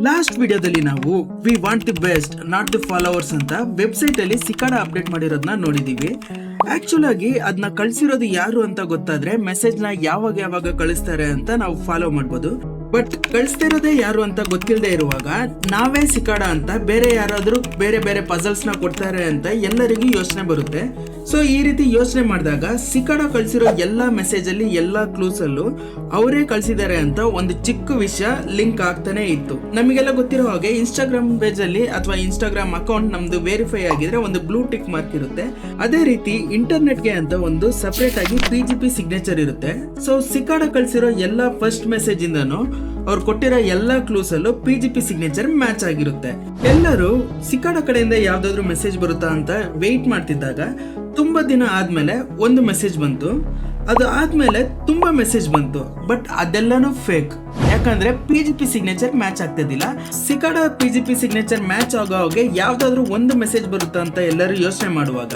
Last ವಿಡಿಯೋದಲ್ಲಿ ನಾವು we want the best not the followers ಅಂತ ವೆಬ್ಸೈಟ್ ಅಲ್ಲಿ ಸಿಕಾಡ ಅಪ್ಡೇಟ್ ಮಾಡಿರೋದನ್ನ ನೋಡಿದೀವಿ. ಆಕ್ಚುಲ್ ಆಗಿ ಅದನ್ನ ಕಳ್ಸಿರೋದು ಯಾರು ಅಂತ ಗೊತ್ತಾದ್ರೆ ಮೆಸೇಜ್ ನ ಯಾವಾಗ ಕಳಿಸ್ತಾರೆ ಅಂತ ನಾವು ಫಾಲೋ ಮಾಡ್ಬೋದು. ಬಟ್ ಕಳಿಸ್ತಿರೋದೇ ಯಾರು ಅಂತ ಗೊತ್ತಿಲ್ಲದೆ ಇರುವಾಗ ನಾವೇ ಸಿಕಾಡ ಅಂತ ಬೇರೆ ಯಾರಾದ್ರೂ ಬೇರೆ ಪಜಲ್ಸ್ ನ ಕೊಡ್ತಾರೆ ಅಂತ ಎಲ್ಲರಿಗೂ ಯೋಚನೆ ಬರುತ್ತೆ. ಸೊ ಈ ರೀತಿ ಯೋಚನೆ ಮಾಡಿದಾಗ ಸಿಕಾಡ ಕಳ್ಸಿರೋ ಎಲ್ಲಾ ಮೆಸೇಜ್ ಅಲ್ಲಿ ಎಲ್ಲಾ ಕ್ಲೂಸ್ ಅಲ್ಲೂ ಅವರೇ ಕಳ್ಸಿದ್ದಾರೆ ಅಂತ ಒಂದು ಚಿಕ್ಕ ವಿಷಯ ಲಿಂಕ್ ಆಗ್ತಾನೆ ಇತ್ತು. ನಮಗೆಲ್ಲ ಗೊತ್ತಿರೋ ಹಾಗೆ ಇನ್ಸ್ಟಾಗ್ರಾಮ್ ಪೇಜ್ ಅಲ್ಲಿ ಅಥವಾ ಇನ್ಸ್ಟಾಗ್ರಾಮ್ ಅಕೌಂಟ್ ನಮ್ದು ವೆರಿಫೈ ಆಗಿದ್ರೆ ಒಂದು ಬ್ಲೂ ಟಿಕ್ ಮಾರ್ಕ್ ಇರುತ್ತೆ. ಅದೇ ರೀತಿ ಇಂಟರ್ನೆಟ್ ಗೆ ಅಂತ ಒಂದು ಸಪರೇಟ್ ಆಗಿ PGP ಸಿಗ್ನೇಚರ್ ಇರುತ್ತೆ. ಸೊ ಸಿಕಾಡ ಕಳ್ಸಿರೋ ಎಲ್ಲಾ ಫಸ್ಟ್ ಮೆಸೇಜ್ ಇಂದನು ಅವ್ರು ಕೊಟ್ಟಿರೋ ಎಲ್ಲಾ ಕ್ಲೂಸ್ ಅಲ್ಲೂ PGP ಸಿಗ್ನೇಚರ್ ಮ್ಯಾಚ್ ಆಗಿರುತ್ತೆ. ಎಲ್ಲರೂ ಸಿಕಾಡ ಕಡೆಯಿಂದ ಯಾವ್ದಾದ್ರು ಮೆಸೇಜ್ ಬರುತ್ತಾ ಅಂತ ವೆಯ್ಟ್ ಮಾಡ್ತಿದ್ದಾಗ ತುಂಬಾ ದಿನ ಆದ್ಮೇಲೆ ಒಂದು ಮೆಸೇಜ್ ಬಂತು. ಅದು ಆದ್ಮೇಲೆ ತುಂಬಾ ಮೆಸೇಜ್ ಬಂತು. ಬಟ್ ಅದೆಲ್ಲಾನು ಫೇಕ್. ಯಾಕಂದ್ರೆ PGP ಸಿಗ್ನೇಚರ್ ಮ್ಯಾಚ್ ಆಗ್ತಿದ್ದಿಲ್ಲ. ಸಿಕಾಡ PGP ಸಿಗ್ನೇಚರ್ ಮ್ಯಾಚ್ ಆಗೋ ಹಾಗೆ ಯಾವ್ದಾದ್ರು ಒಂದು ಮೆಸೇಜ್ ಬರುತ್ತಾ ಅಂತ ಎಲ್ಲರೂ ಯೋಚನೆ ಮಾಡುವಾಗ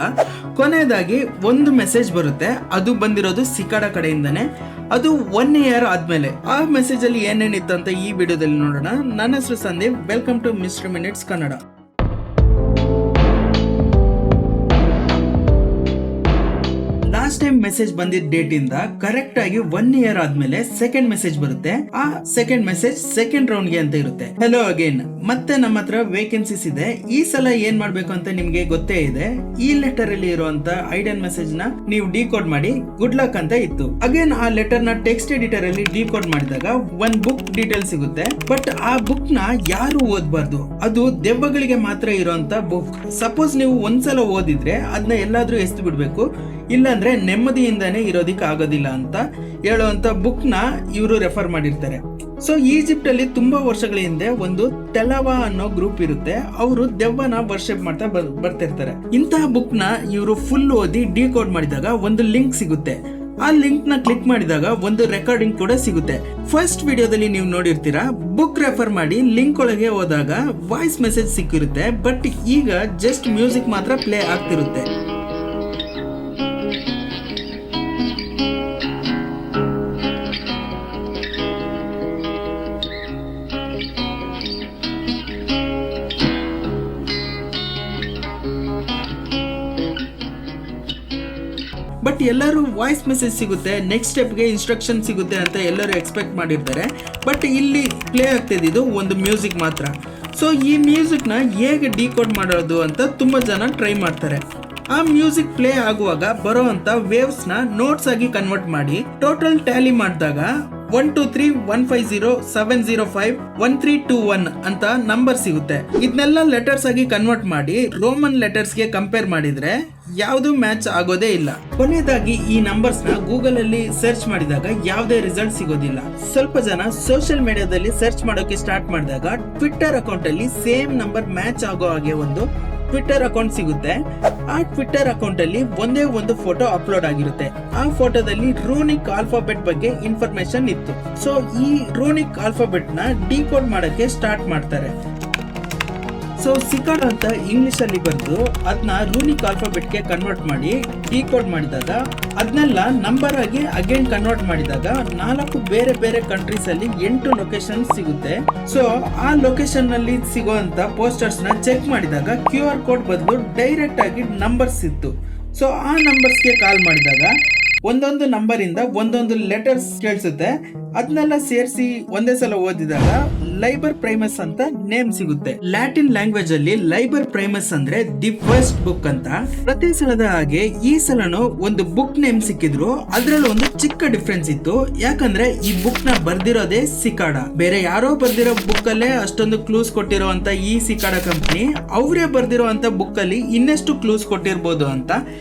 ಕೊನೆಯದಾಗಿ ಒಂದು ಮೆಸೇಜ್ ಬರುತ್ತೆ. ಅದು ಬಂದಿರೋದು ಸಿಕಾಡ ಕಡೆಯಿಂದಾನೆ. ಅದು 1 year ಆದ್ಮೇಲೆ. ಆ ಮೆಸೇಜ್ ಅಲ್ಲಿ ಏನೇನಿತ್ತು ಅಂತ ಈ ವಿಡಿಯೋದಲ್ಲಿ ನೋಡೋಣ. ನನ್ನ ಹೆಸರು Sandeep. Welcome to mister minutes Kannada. Last time message ಬಂದಿದ್ದ ಡೇಟ್ ಇಂದ ಕರೆಕ್ಟ್ ಆಗಿ 1 year ಆದ್ಮೇಲೆ ಸೆಕೆಂಡ್ ಮೆಸೇಜ್ ಬರುತ್ತೆ. ಆ ಸೆಕೆಂಡ್ ಮೆಸೇಜ್ ಸೆಕೆಂಡ್ ರೌಂಡ್ ಗೆ ಅಂತ ಇರುತ್ತೆ. ಹೆಲೋ ಅಗೇನ್, ಮತ್ತೆ ನಮ್ಮ ಹತ್ರ ವೇಕೆನ್ಸೀಸ್ ಇದೆ. ಈ ಸಲ ಏನ್ ಮಾಡ್ಬೇಕು ಅಂತ ನಿಮ್ಗೆ ಗೊತ್ತೇ ಇದೆ. ಈ ಲೆಟರ್ ಅಲ್ಲಿ ಇರುವಂತ ಐಡನ್ ಮೆಸೇಜ್ ನ ನೀವು ಡಿಕೋಡ್ ಮಾಡಿ ಗುಡ್ ಲಕ್ ಅಂತ ಇತ್ತು. ಅಗೇನ್ ಆ ಲೆಟರ್ ನ ಟೆಕ್ಸ್ಟ್ ಎಡಿಟರ್ ಅಲ್ಲಿ ಡಿಕೋಡ್ ಮಾಡಿದಾಗ ಒಂದ್ ಬುಕ್ ಡೀಟೇಲ್ ಸಿಗುತ್ತೆ. ಬಟ್ ಆ ಬುಕ್ ನ ಯಾರು ಓದಬಾರ್ದು, ಅದು ದೆವ್ವಗಳಿಗೆ ಮಾತ್ರ ಇರುವಂತ ಬುಕ್. ಸಪೋಸ್ ನೀವು ಒಂದ್ಸಲ ಓದಿದ್ರೆ ಅದನ್ನ ಎಲ್ಲಾದ್ರೂ ಎಸ್ದು ಬಿಡ್ಬೇಕು, ಇಲ್ಲಾಂದ್ರೆ ನೆಮ್ಮದಿಯಿಂದಾನೇ ಇರೋದಿಕ್ ಆಗೋದಿಲ್ಲ ಅಂತ ಹೇಳುವಂತ ಬುಕ್ ನ ಇವರು ರೆಫರ್ ಮಾಡಿರ್ತಾರೆ. ಸೊ ಈಜಿಪ್ಟ್ ಅಲ್ಲಿ ತುಂಬಾ ವರ್ಷಗಳ ಹಿಂದೆ ಒಂದು ಟೆಲವಾ ಅನ್ನೋ ಗ್ರೂಪ್ ಇರುತ್ತೆ. ಅವರು ದೆವ್ವನ ವರ್ಷಪ್ ಮಾಡ್ತಾ ಬರ್ತಿರ್ತಾರೆ. ಇಂತಹ ಬುಕ್ ನ ಇವರು ಫುಲ್ ಓದಿ ಡಿಕೋಡ್ ಮಾಡಿದಾಗ ಒಂದು ಲಿಂಕ್ ಸಿಗುತ್ತೆ. ಆ ಲಿಂಕ್ ನ ಕ್ಲಿಕ್ ಮಾಡಿದಾಗ ಒಂದು ರೆಕಾರ್ಡಿಂಗ್ ಕೂಡ ಸಿಗುತ್ತೆ. ಫಸ್ಟ್ ವಿಡಿಯೋದಲ್ಲಿ ನೀವು ನೋಡಿರ್ತೀರಾ, ಬುಕ್ ರೆಫರ್ ಮಾಡಿ ಲಿಂಕ್ ಒಳಗೆ ಹೋದಾಗ ವಾಯ್ಸ್ ಮೆಸೇಜ್ ಸಿಕ್ಕಿರುತ್ತೆ. ಬಟ್ ಈಗ ಜಸ್ಟ್ ಮ್ಯೂಸಿಕ್ ಮಾತ್ರ ಪ್ಲೇ ಆಗ್ತಿರುತ್ತೆ. ಬಟ್ ಎಲ್ಲರೂ ವಾಯ್ಸ್ ಮೆಸೇಜ್ ಸಿಗುತ್ತೆ, ನೆಕ್ಸ್ಟ್ ಸ್ಟೆಪ್ಗೆ ಇನ್ಸ್ಟ್ರಕ್ಷನ್ ಸಿಗುತ್ತೆ ಅಂತ ಎಲ್ಲರೂ ಎಕ್ಸ್ಪೆಕ್ಟ್ ಮಾಡಿರ್ತಾರೆ. ಬಟ್ ಇಲ್ಲಿ ಪ್ಲೇ ಆಗ್ತಿದ್ದು ಒಂದು ಮ್ಯೂಸಿಕ್ ಮಾತ್ರ. ಸೊ ಈ ಮ್ಯೂಸಿಕ್ನ ಹೇಗೆ ಡಿಕೋಡ್ ಮಾಡೋದು ಅಂತ ತುಂಬ ಜನ ಟ್ರೈ ಮಾಡ್ತಾರೆ. ಆ ಮ್ಯೂಸಿಕ್ ಪ್ಲೇ ಆಗುವಾಗ ಬರೋವಂಥ ವೇವ್ಸ್ನ ನೋಟ್ಸ್ ಆಗಿ ಕನ್ವರ್ಟ್ ಮಾಡಿ ಟೋಟಲ್ ಟ್ಯಾಲಿ ಮಾಡಿದಾಗ 1231507051321 ಅಂತ ನಂಬರ್ ಸಿಗುತ್ತೆ. ಇದನ್ನೆಲ್ಲ ಲೆಟರ್ಸ್ ಆಗಿ ಕನ್ವರ್ಟ್ ಮಾಡಿ ರೋಮನ್ ಲೆಟರ್ಸ್ ಗೆ ಕಂಪೇರ್ ಮಾಡಿದ್ರೆ ಯಾವುದು ಮ್ಯಾಚ್ ಆಗೋದೇ ಇಲ್ಲ. ಕೊನೆಯದಾಗಿ ಈ ನಂಬರ್ಸ್ ನ ಗೂಗಲ್ ಅಲ್ಲಿ ಸರ್ಚ್ ಮಾಡಿದಾಗ ಯಾವುದೇ ರಿಸಲ್ಟ್ ಸಿಗೋದಿಲ್ಲ. ಸ್ವಲ್ಪ ಜನ ಸೋಷಿಯಲ್ ಮೀಡಿಯಾದಲ್ಲಿ ಸರ್ಚ್ ಮಾಡೋಕೆ ಸ್ಟಾರ್ಟ್ ಮಾಡಿದಾಗ ಟ್ವಿಟ್ಟರ್ ಅಕೌಂಟ್ ಅಲ್ಲಿ ಸೇಮ್ ನಂಬರ್ ಮ್ಯಾಚ್ ಆಗೋ ಹಾಗೆ ಒಂದು ಟ್ವಿಟ್ಟರ್ ಅಕೌಂಟ್ ಸಿಗುತ್ತೆ. ಆ ಟ್ವಿಟ್ಟರ್ ಅಕೌಂಟ್ ಅಲ್ಲಿ ಒಂದೇ ಒಂದು ಫೋಟೋ ಅಪ್ಲೋಡ್ ಆಗಿರುತ್ತೆ. ಆ ಫೋಟೋದಲ್ಲಿ ರೂನಿಕ್ ಆಲ್ಫಾಬೆಟ್ ಬಗ್ಗೆ ಇನ್ಫಾರ್ಮೇಶನ್ ಇತ್ತು. ಸೊ ಈ ರೂನಿಕ್ ಆಲ್ಫಾಬೆಟ್ ನ ಡಿಕೋಡ್ ಮಾಡಕ್ಕೆ ಸ್ಟಾರ್ಟ್ ಮಾಡ್ತಾರೆ. ಸೊ ಸಿಕಾಡ ಅಂತ ಇಂಗ್ಲಿಷ್ ಅಲ್ಲಿ ಬರೆದು ಅದನ್ನ ರೂನಿಕ್ ಆಲ್ಫಾಬೆಟ್ ಗೆ ಕನ್ವರ್ಟ್ ಮಾಡಿ ಡಿಕೋಡ್ ಮಾಡಿದಾಗ ಅದನ್ನೆಲ್ಲ ನಂಬರ್ ಆಗಿ ಅಗೇನ್ ಕನ್ವರ್ಟ್ ಮಾಡಿದಾಗ 4 ಬೇರೆ ಕಂಟ್ರೀಸ್ ಅಲ್ಲಿ 8 ಲೊಕೇಶನ್ ಸಿಗುತ್ತೆ. ಸೊ ಆ ಲೊಕೇಶನ್ ನಲ್ಲಿ ಸಿಗುವಂತ ಪೋಸ್ಟರ್ಸ್ ನ ಚೆಕ್ ಮಾಡಿದಾಗ QR ಕೋಡ್ ಬದಲು ಡೈರೆಕ್ಟ್ ಆಗಿ ನಂಬರ್ಸ್ ಇತ್ತು. ಸೊ ಆ ನಂಬರ್ಸ್ ಗೆ ಕಾಲ್ ಮಾಡಿದಾಗ ಒಂದೊಂದು ನಂಬರ್ ಇಂದ ಒಂದೊಂದು ಲೆಟರ್ಸ್ ಕೇಳಿಸುತ್ತೆ. ಅದನ್ನೆಲ್ಲ ಸೇರಿಸಿ ಒಂದೇ ಸಲ ಓದಿದಾಗ ಲೈಬರ್ ಪ್ರೈಮಸ್ ಅಂತ ನೇಮ್ ಸಿಗುತ್ತೆ. ಲ್ಯಾಟಿನ್ ಲ್ಯಾಂಗ್ವೇಜ್ ಅಲ್ಲಿ ಲೈಬರ್ ಪ್ರೈಮಸ್ ಅಂದ್ರೆ ದಿ ಫಸ್ಟ್ ಬುಕ್ ಅಂತ. ಪ್ರತಿ ಸಲದ ಹಾಗೆ ಈ ಸಲನು ಒಂದು ಬುಕ್ ನೇಮ್ ಸಿಕ್ಕಿದ್ರು ಅದ್ರಲ್ಲಿ ಒಂದು ಚಿಕ್ಕ ಡಿಫ್ರೆನ್ಸ್ ಇತ್ತು. ಯಾಕಂದ್ರೆ ಈ ಬುಕ್ ನ ಬರ್ದಿರೋದೇ ಸಿಕಾಡ. ಬೇರೆ ಯಾರೋ ಬರ್ದಿರೋ ಬುಕ್ ಅಲ್ಲೇ ಅಷ್ಟೊಂದು ಕ್ಲೂಸ್ ಕೊಟ್ಟಿರುವಂತ ಈ ಸಿಕಾಡ ಕಂಪನಿ ಅವರೇ ಬರ್ದಿರುವಂತ ಬುಕ್ ಅಲ್ಲಿ ಇನ್ನೆಷ್ಟು ಕ್ಲೂಸ್ ಕೊಟ್ಟಿರ್ಬೋದು ಅಂತ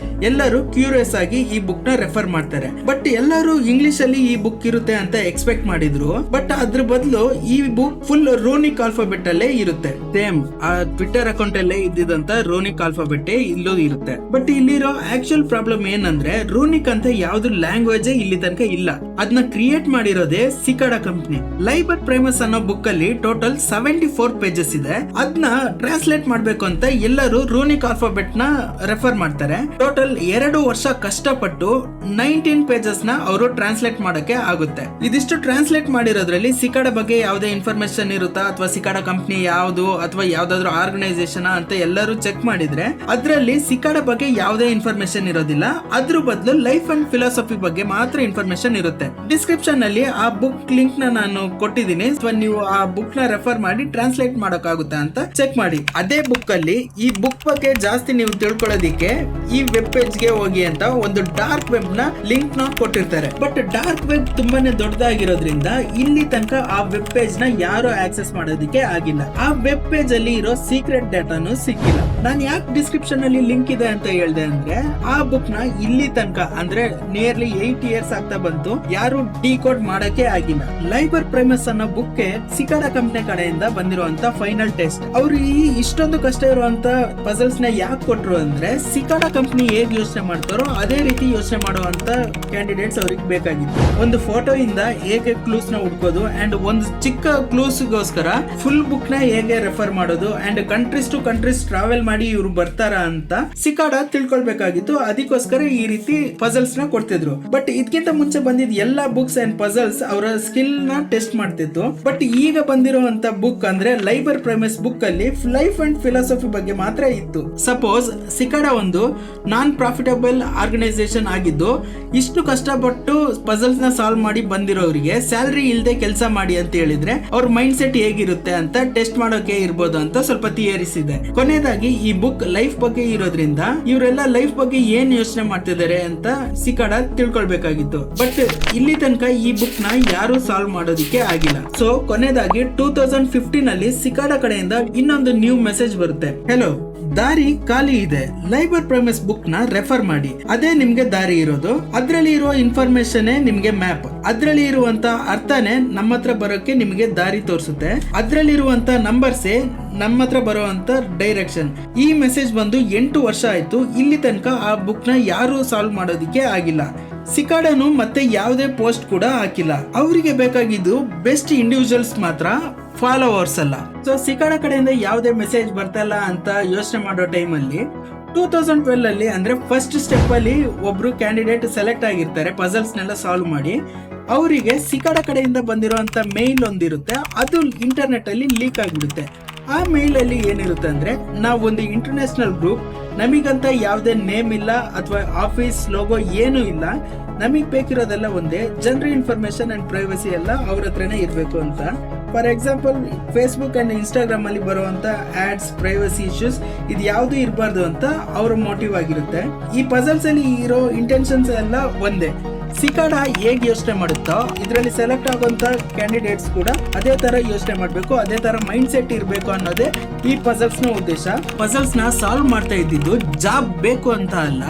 ಎಲ್ಲರೂ ಕ್ಯೂರಿಯಸ್ ಆಗಿ ಈ ಬುಕ್ ನ ರೆಫರ್ ಮಾಡ್ತಾರೆ. ಬಟ್ ಎಲ್ಲರೂ ಇಂಗ್ಲಿಷ್ ಅಲ್ಲಿ ಈ ಬುಕ್ ಇರುತ್ತೆ ಅಂತ ಎಕ್ಸ್ಪೆಕ್ಟ್ ಮಾಡಿದ್ರು. ಬಟ್ ಅದ್ರ ಬದಲು ಈ ಬುಕ್ ಫುಲ್ ರೂನಿಕ್ ಆಲ್ಫಾಬೆಟ್ ಅಲ್ಲೇ ಇರುತ್ತೆ. ಸೇಮ್ ಆ ಟ್ವಿಟ್ಟರ್ ಅಕೌಂಟ್ ಅಲ್ಲೇ ಇದ್ದಿದಂತ ರೂನಿಕ್ ಆಲ್ಫಾಬೆಟ್ ಇಲ್ಲೂ ಇರುತ್ತೆ. ಬಟ್ ಇಲ್ಲಿರೋ ಆಕ್ಚುಯಲ್ ಪ್ರಾಬ್ಲಮ್ ಏನಂದ್ರೆ ರೂನಿಕ್ ಅಂತ ಯಾವ್ದು ಲ್ಯಾಂಗ್ವೇಜ್ ಇಲ್ಲಿ ತನಕ ಇಲ್ಲ. ಅದನ್ನ ಕ್ರಿಯೇಟ್ ಮಾಡಿರೋದೇ ಸಿಕಾಡ ಕಂಪನಿ. ಲೈಬರ್ ಪ್ರೈಮಸ್ ಅನ್ನೋ ಬುಕ್ ಅಲ್ಲಿ ಟೋಟಲ್ 74 ಪೇಜಸ್ ಇದೆ. ಅದನ್ನ ಟ್ರಾನ್ಸ್ಲೇಟ್ ಮಾಡ್ಬೇಕು ಅಂತ ಎಲ್ಲರೂ ರೂನಿಕ್ ಆಲ್ಫಾಬೆಟ್ ನ ರೆಫರ್ ಮಾಡ್ತಾರೆ. ಟೋಟಲ್ 2 ವರ್ಷ ಕಷ್ಟಪಟ್ಟು 19 ಪೇಜಸ್ ನ ಅವರು ಟ್ರಾನ್ಸ್ಲೇಟ್ ಮಾಡಕ್ಕೆ ಆಗುತ್ತೆ. ಇದಿಷ್ಟು ಟ್ರಾನ್ಸ್ಲೇಟ್ ಮಾಡಿರೋದ್ರಲ್ಲಿ ಸಿಕಾಡಾ ಬಗ್ಗೆ ಯಾವುದೇ ಇನ್ಫಾರ್ಮೇಶನ್ ಇರುತ್ತಾ ಅಥವಾ ಸಿಕಾಡಾ ಕಂಪ್ನಿ ಯಾವುದು ಅಥವಾ ಯಾವ್ದಾದ್ರು ಆರ್ಗನೈಸೇಷನ್ ಅಂತ ಎಲ್ಲರೂ ಚೆಕ್ ಮಾಡಿದ್ರೆ ಅದ್ರಲ್ಲಿ ಸಿಕಾಡಾ ಬಗ್ಗೆ ಯಾವುದೇ ಇನ್ಫಾರ್ಮೇಶನ್ ಇರೋದಿಲ್ಲ. ಅದ್ರ ಬದಲು ಲೈಫ್ ಅಂಡ್ ಫಿಲಾಸಫಿ ಬಗ್ಗೆ ಮಾತ್ರ ಇನ್ಫಾರ್ಮೇಶನ್ ಇರುತ್ತೆ. ಡಿಸ್ಕ್ರಿಪ್ಷನ್ ನಲ್ಲಿ ಆ ಬುಕ್ ಲಿಂಕ್ ನ ನಾನು ಕೊಟ್ಟಿದ್ದೀನಿ. ನೀವು ಆ ಬುಕ್ ನ ರೆಫರ್ ಮಾಡಿ ಟ್ರಾನ್ಸ್ಲೇಟ್ ಮಾಡೋಕ್ಕಾಗುತ್ತೆ ಅಂತ ಚೆಕ್ ಮಾಡಿ. ಅದೇ ಬುಕ್ ಅಲ್ಲಿ ಈ ಬುಕ್ ಬಗ್ಗೆ ಜಾಸ್ತಿ ನೀವು ತಿಳ್ಕೊಳ್ಳೋದಿಕ್ಕೆ ಈ ವೆಬ್ ಪೇಜ್ ಗೆ ಹೋಗಿ ಅಂತ ಒಂದು ಡಾರ್ಕ್ ವೆಬ್ ನ ಲಿಂಕ್ ನ ಕೊಟ್ಟಿರ್ತಾರೆ. ಬಟ್ ಡಾರ್ಕ್ ವೆಬ್ ತುಂಬಾನೇ ದೊಡ್ಡದಾಗಿರೋದ್ರಿಂದ ಇಲ್ಲಿ ತನಕ ಆ ವೆಬ್ ಪೇಜ್ ನ ಯಾರು ಆಕ್ಸೆಸ್ ಮಾಡೋದಕ್ಕೆ ಆಗಿಲ್ಲ. ಆ ವೆಬ್ ಪೇಜ್ ಅಲ್ಲಿ ಇರೋ ಸೀಕ್ರೆಟ್ ಡೇಟಾನು ಸಿಕ್ಕಿಲ್ಲ. ನಾನು ಯಾಕೆ ಡಿಸ್ಕ್ರಿಪ್ಷನ್ ಅಲ್ಲಿ ಲಿಂಕ್ ಇದೆ ಅಂತ ಹೇಳ್ದೆ ಅಂದ್ರೆ ಆ ಬುಕ್ ನ ಇಲ್ಲಿ ತನಕ ಅಂದ್ರೆ ನಿಯರ್ಲಿ 8 ಇಯರ್ಸ್ ಆಗ್ತಾ ಬಂತು, ಯಾರು ಡಿಕೋಡ್ ಮಾಡಕ್ಕೆ ಆಗಿಲ್ಲ. ಲೈಬರ್ ಪ್ರೈಮಸ್ ಅನ್ನೋ ಬುಕ್ ಗೆ ಸಿಕಾಡಾ ಕಂಪನಿ ಕಡೆಯಿಂದ ಬಂದಿರುವಂತ ಫೈನಲ್ ಟೆಸ್ಟ್. ಅವ್ರು ಈ ಇಷ್ಟೊಂದು ಕಷ್ಟ ಇರುವಂತ ಪಜಲ್ಸ್ ನ ಯಾಕೆ ಕೊಟ್ರು ಅಂದ್ರೆ ಸಿಕಾಡಾ ಕಂಪನಿ ಹೇಗೆ ಯೋಚನೆ ಮಾಡ್ತಾರೋ ಅದೇ ರೀತಿ ಯೋಚನೆ ಮಾಡುವಂತ ಕ್ಯಾಂಡಿಡೇಟ್ಸ್ ಅವ್ರಿಗೆ ಬೇಕಾಗಿತ್ತು. ಒಂದು ಫೋಟೋ ಇಂದ ಹೇಗೆ ಕ್ಲೂಸ್ ನ ಹುಡ್ಕೋದು ಅಂಡ್ ಒಂದು ಚಿಕ್ಕ ಕ್ಲೂಸ್ ಗೋಸ್ಕರ ಫುಲ್ ಬುಕ್ ನ ಹೇಗೆ ರೆಫರ್ ಮಾಡೋದು and countries to countries travel ಮಾಡಿ ಇವ್ರು ಬರ್ತಾರ ಅಂತ ಸಿಕಾಡಾ ತಿಳ್ಕೊಳ್ಬೇಕಾಗಿತ್ತು. ಅದಕ್ಕೋಸ್ಕರ ಈ ರೀತಿ ಪಜಲ್ಸ್ ನ ಕೊಡ್ತಿದ್ರು. ಬಟ್ ಇದಕ್ಕಿಂತ ಮುಂಚೆ ಬಂದಿದ್ ಎಲ್ಲಾ ಬುಕ್ಸ್ ಅಂಡ್ ಪಜಲ್ಸ್ ಅವರ ಸ್ಕಿಲ್ ನ ಟೆಸ್ಟ್ ಮಾಡ್ತಿತ್ತು. ಬಟ್ ಈಗ ಬಂದಿರುವಂತ ಬುಕ್ ಅಂದ್ರೆ ಲೈಬರ್ ಪ್ರೈಮಸ್ ಬುಕ್ ಅಲ್ಲಿ ಲೈಫ್ ಅಂಡ್ ಫಿಲಾಸಫಿ ಬಗ್ಗೆ ಮಾತ್ರ ಇತ್ತು. ಸಪೋಸ್ ಸಿಕಾಡಾ ಒಂದು ನಾನ್ ಪ್ರಾಫಿಟಬಲ್ ಆರ್ಗನೈಸೇಷನ್ ಆಗಿದ್ದು ಇಷ್ಟು ಕಷ್ಟಪಟ್ಟು ಪಜಲ್ಸ್ ನ ಸಾಲ್ವ್ ಮಾಡಿ ಬಂದಿರೋರಿಗೆ ಸ್ಯಾಲರಿ ಇಲ್ಲದೆ ಕೆಲಸ ಮಾಡಿ ಅಂತ ಹೇಳಿದ್ರೆ ಅವ್ರ ಮೈಂಡ್ ಸೆಟ್ ಹೇಗಿರುತ್ತೆ ಅಂತ ಟೆಸ್ಟ್ ಮಾಡೋಕೆ ಇರ್ಬೋದು ಅಂತ ಸ್ವಲ್ಪ ಥಿಯರೀಸ್ ಇದೆ. ಕೊನೆಯದಾಗಿ ಈ ಬುಕ್ ಲೈಫ್ ಬಗ್ಗೆ ಇರೋದ್ರಿಂದ ಇವರೆಲ್ಲ ಲೈಫ್ ಬಗ್ಗೆ ಏನ್ ಯೋಚನೆ ಮಾಡ್ತಿದ್ದಾರೆ ಅಂತ ಸಿಕಾಡಾ ತಿಳ್ಕೊಳ್ಬೇಕಾಗಿತ್ತು. ಬಟ್ ಇಲ್ಲಿ ತನಕ ಈ ಬುಕ್ ನ ಯಾರು ಸಾಲ್ವ್ ಮಾಡೋದಿಕ್ಕೆ ಆಗಿಲ್ಲ. ಸೊ ಕೊನೆಯದಾಗಿ 2015 ಅಲ್ಲಿ ಸಿಕಾಡಾ ಕಡೆಯಿಂದ ಇನ್ನೊಂದು ನ್ಯೂ ಮೆಸೇಜ್ ಬರುತ್ತೆ. ಹೆಲೋ, ದಾರಿ ಖಾಲಿ ಇದೆ, ಲೈಬರ್ ಪ್ರೈಮಸ್ ಬುಕ್ ನ ರೆಫರ್ ಮಾಡಿ. ಅದೇ ನಿಮ್ಗೆ ದಾರಿ ಇರೋದು. ಅದ್ರಲ್ಲಿ ಇರುವ ಇನ್ಫಾರ್ಮೇಶನ್ ನಿಮ್ಗೆ ಮ್ಯಾಪ್. ಅದ್ರಲ್ಲಿ ಇರುವಂತ ಅರ್ಥನೇ ನಮ್ಮ ಹತ್ರ ಬರೋಕೆ ನಿಮ್ಗೆ ದಾರಿ ತೋರಿಸುತ್ತೆ. ಅದ್ರಲ್ಲಿ ಇರುವಂತ ನಂಬರ್ಸೇ ನಮ್ಮ ಹತ್ರ ಬರುವಂತ ಡೈರೆಕ್ಷನ್. ಈ ಮೆಸೇಜ್ ಬಂದು 8 ವರ್ಷ ಆಯ್ತು. ಇಲ್ಲಿ ತನಕ ಆ ಬುಕ್ ನ ಯಾರು ಸಾಲ್ವ್ ಮಾಡೋದಿಕ್ಕೆ ಆಗಿಲ್ಲ. ಸಿಕಾಡಾನು ಮತ್ತೆ ಯಾವುದೇ ಪೋಸ್ಟ್ ಕೂಡ ಹಾಕಿಲ್ಲ. ಅವರಿಗೆ ಬೇಕಾಗಿದ್ದು ಬೆಸ್ಟ್ ಇಂಡಿವಿಜುವಲ್ಸ್ ಮಾತ್ರ, ಫಾಲೋವರ್ಸ್ ಅಲ್ಲ. ಸೊ ಸಿಕಾಡಾ ಕಡೆಯಿಂದ ಯಾವುದೇ ಮೆಸೇಜ್ ಬರ್ತಲ್ಲ ಅಂತ ಯೋಚನೆ ಮಾಡೋ ಟೈಮ್ ಅಲ್ಲಿ 2012 ಅಲ್ಲಿ ಅಂದ್ರೆ ಫಸ್ಟ್ ಸ್ಟೆಪ್ ಅಲ್ಲಿ ಒಬ್ರು ಕ್ಯಾಂಡಿಡೇಟ್ ಸೆಲೆಕ್ಟ್ ಆಗಿರ್ತಾರೆ ಪಜಲ್ಸ್ ನೆಲ್ಲ ಸಾಲ್ವ್ ಮಾಡಿ. ಅವರಿಗೆ ಸಿಕಾಡಾ ಕಡೆಯಿಂದ ಬಂದಿರುವಂತ ಮೇಲ್ ಒಂದಿರುತ್ತೆ, ಅದು ಇಂಟರ್ನೆಟ್ ಅಲ್ಲಿ ಲೀಕ್ ಆಗಿಬಿಡುತ್ತೆ. ಆ ಮೇಲ್ ಅಲ್ಲಿ ಏನಿರುತ್ತೆ ಅಂದ್ರೆ ನಾವು ಒಂದು ಇಂಟರ್ನ್ಯಾಷನಲ್ ಗ್ರೂಪ್, ನಮಗಂತ ಯಾವುದೇ ನೇಮ್ ಇಲ್ಲ ಅಥವಾ ಆಫೀಸ್ ಲೋಗೋ ಏನು ಇಲ್ಲ, ನಮಗ್ ಬೇಕಿರೋದೆಲ್ಲ ಒಂದೇ, ಜನರಲ್ ಇನ್ಫಾರ್ಮೇಶನ್ ಅಂಡ್ ಪ್ರೈವಸಿ ಎಲ್ಲ ಅವ್ರ ಹತ್ರನೇ ಇರ್ಬೇಕು ಅಂತ. For example Facebook and Instagram ಅಲ್ಲಿ ಬರುವಂತ ಆಡ್ಸ್, ಪ್ರೈವಸಿ ಇಶ್ಯೂಸ್ ಇದು ಯಾವ್ದು ಇರಬಾರ್ದು ಅಂತ ಅವರ ಮೋಟಿವ್ ಆಗಿರುತ್ತೆ. ಈ ಪಜಲ್ಸ್ ಅಲ್ಲಿ ಇರೋ ಇಂಟೆನ್ಷನ್ಸ್ ಎಲ್ಲ ಒಂದೇ. ಸಿಕಾಡಾ ಹೇಗೆ ಯೋಚನೆ ಮಾಡುತ್ತೋ ಇದರಲ್ಲಿ ಸೆಲೆಕ್ಟ್ ಆಗುವಂತ ಕ್ಯಾಂಡಿಡೇಟ್ಸ್ ಕೂಡ ಅದೇ ತರ ಯೋಚನೆ ಮಾಡಬೇಕು, ಅದೇ ತರ ಮೈಂಡ್ ಸೆಟ್ ಇರಬೇಕು ಅನ್ನೋದೇ ಈ ಪಜಲ್ಸ್ ನ ಉದ್ದೇಶ. ಪಜಲ್ಸ್ ನ ಸಾಲ್ವ್ ಮಾಡ್ತಾ ಇದ್ದಿದ್ದು ಜಾಬ್ ಬೇಕು ಅಂತ ಅಲ್ಲ,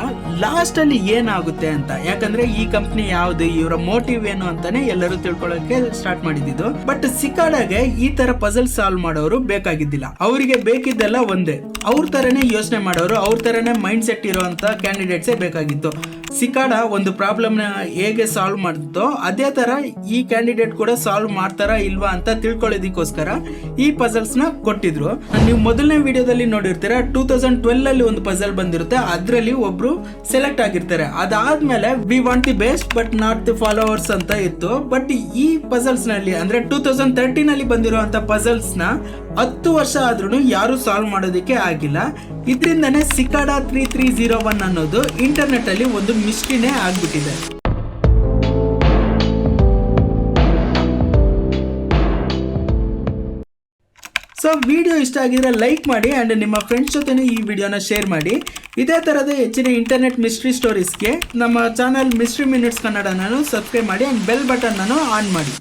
ಲಾಸ್ಟ್ ಅಲ್ಲಿ ಏನಾಗುತ್ತೆ ಅಂತ. ಯಾಕಂದ್ರೆ ಈ ಕಂಪ್ನಿ ಯಾವ್ದು, ಇವರ ಮೋಟಿವ್ ಏನು ಅಂತಾನೆ ಎಲ್ಲರೂ ತಿಳ್ಕೊಳ್ಳೋಕೆ ಸ್ಟಾರ್ಟ್ ಮಾಡಿದ್ದು. ಬಟ್ ಸಿಕಾಡಾಗೆ ಈ ತರ ಪಜಲ್ ಸಾಲ್ವ್ ಮಾಡೋರು ಬೇಕಾಗಿದ್ದಿಲ್ಲ. ಅವರಿಗೆ ಬೇಕಿದ್ದೆಲ್ಲ ಒಂದೇ, ಅವ್ರ ತರನೇ ಯೋಚನೆ ಮಾಡೋರು, ಅವ್ರ ತರನೇ ಮೈಂಡ್ ಸೆಟ್ ಇರುವಂತ ಕ್ಯಾಂಡಿಡೇಟ್ಸೇ ಬೇಕಾಗಿತ್ತು. ಸಿಕಾಡಾ ಒಂದು ಪ್ರಾಬ್ಲಮ್ ನ ಹೇಗೆ ಸಾಲ್ವ್ ಮಾಡುತ್ತೋ ಅದೇ ತರ ಈ ಕ್ಯಾಂಡಿಡೇಟ್ ಕೂಡ ಸಾಲ್ವ್ ಮಾಡ್ತಾರಾ ಇಲ್ವಾ ಅಂತ ತಿಳ್ಕೊಳ್ಳೋದಕ್ಕೋಸ್ಕರ ಈ ಪಜಲ್ಸ್ ನ ಕೊಟ್ಟಿದ್ರು. ನೀವು ಮೊದಲನೇ ವಿಡಿಯೋದಲ್ಲಿ ನೋಡಿರ್ತೀರಾ 2012 ಅಲ್ಲಿ ಒಂದು ಪಜಲ್ ಬಂದಿರುತ್ತೆ, ಅದ್ರಲ್ಲಿ ಒಬ್ರು ಸೆಲೆಕ್ಟ್ ಆಗಿರ್ತಾರೆ. ಅದಾದ್ಮೇಲೆ we want the best but not the followers ಅಂತ ಇತ್ತು. ಬಟ್ ಈ ಪಜಲ್ಸ್ ನಲ್ಲಿ ಅಂದ್ರೆ 2013 ಅಲ್ಲಿ ಬಂದಿರುವಂತ ಪಜಲ್ಸ್ ನ 10 ವರ್ಷ ಆದ್ರೂ ಯಾರು ಸಾಲ್ವ್ ಮಾಡೋದಕ್ಕೆ ಆಗಿಲ್ಲ. ಇದರಿಂದನೇ ಸಿಕಾಡಾ 3301 ಅನ್ನೋದು ಇಂಟರ್ನೆಟ್ ಅಲ್ಲಿ ಒಂದು ಮಿಸ್ಟ್ರಿನೇ ಆಗ್ಬಿಟ್ಟಿದೆ. ಸೊ ವಿಡಿಯೋ ಇಷ್ಟ ಆಗಿದ್ರೆ ಲೈಕ್ ಮಾಡಿ ಅಂಡ್ ನಿಮ್ಮ ಫ್ರೆಂಡ್ಸ್ ಜೊತೆ ಈ ವಿಡಿಯೋನ ಶೇರ್ ಮಾಡಿ. ಇದೇ ತರದ ಹೆಚ್ಚಿನ ಇಂಟರ್ನೆಟ್ ಮಿಸ್ಟ್ರಿ ಸ್ಟೋರೀಸ್ಗೆ ನಮ್ಮ ಚಾನಲ್ ಮಿಸ್ಟ್ರಿ ಮಿನಿಟ್ಸ್ ಕನ್ನಡನೂ ಸಬ್ಸ್ಕ್ರೈಬ್ ಮಾಡಿ ಅಂಡ್ ಬೆಲ್ ಬಟನ್ ಆನ್ ಮಾಡಿ.